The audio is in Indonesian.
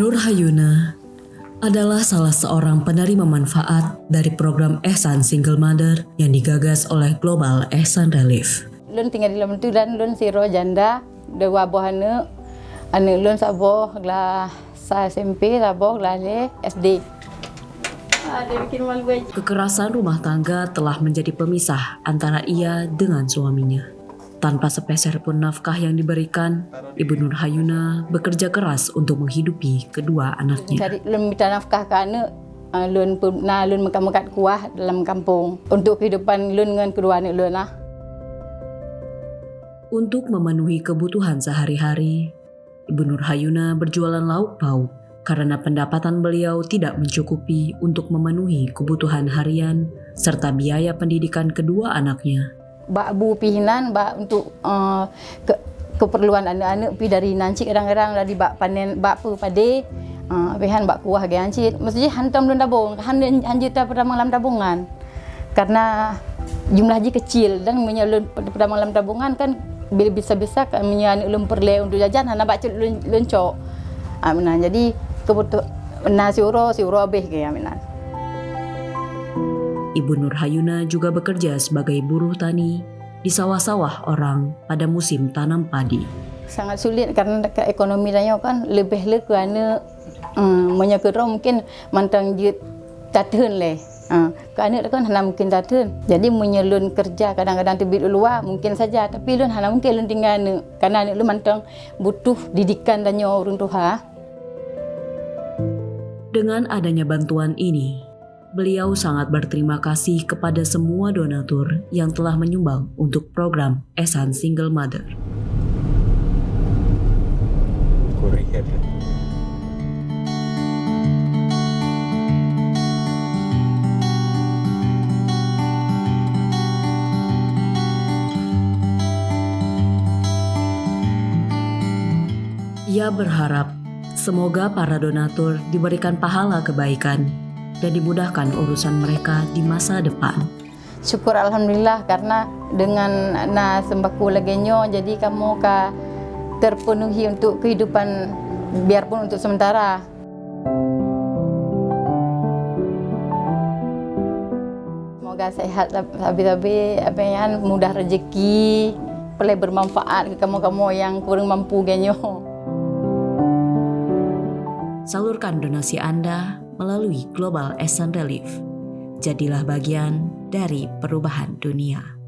Nur Hayuna adalah salah seorang penerima manfaat dari program Ehsan Single Mother yang digagas oleh Global Ehsan Relief. Lun tinggal di dalam tu dan lun siro janda, dua buah anak lun saboh lah sa SMP, saboh lah le SD. Kekerasan rumah tangga telah menjadi pemisah antara ia dengan suaminya. Tanpa sepeser pun nafkah yang diberikan, Ibu Nur Hayuna bekerja keras untuk menghidupi kedua anaknya. Cari lun minta nafkah ke anak, lun mekat kuah dalam kampung untuk kehidupan lun dengan kedua anak lun lah. Untuk memenuhi kebutuhan sehari-hari, Ibu Nur Hayuna berjualan lauk pauk karena pendapatan beliau tidak mencukupi untuk memenuhi kebutuhan harian serta biaya pendidikan kedua anaknya. Bak bu pihinan bak untuk keperluan anak-anak pi dari nanci kadang-kadang dari bak panen bak pu pade pihan bak kuah ge ancit mesti hantam lun tabung hanjut pada malam tabungan karena jumlah ji kecil dan menyalun pada malam tabungan kan bila bisa-bisa kan anak lun perle untuk jajan hana bak lun cok jadi kebutuhan si uro abeh ge aminan. Ibu Nur Hayuna juga bekerja sebagai buruh tani di sawah-sawah orang pada musim tanam padi. Sangat sulit karena ekonomi danyo kan lebih le kerana menyekera mungkin mantang jut tatun le. Kerana kan hana mungkin tatun. Jadi menyelun kerja kadang-kadang terbit luar mungkin saja tapi lun hana mungkin lun tinggal anak karena anak lun mantang butuh didikan danyo urang tuha. Dengan adanya bantuan ini, beliau sangat berterima kasih kepada semua donatur yang telah menyumbang untuk program Ehsan Single Mother. Ia berharap semoga para donatur diberikan pahala kebaikan dan dimudahkan urusan mereka di masa depan. Syukur alhamdulillah karena dengan sembako lagenyo jadi kamu terpenuhi untuk kehidupan biarpun untuk sementara. Semoga sehat habis-habis mudah rezeki, boleh bermanfaat ke kamu-kamu yang kurang mampu genyo. Salurkan donasi Anda melalui Global Ehsan Relief. Jadilah bagian dari perubahan dunia.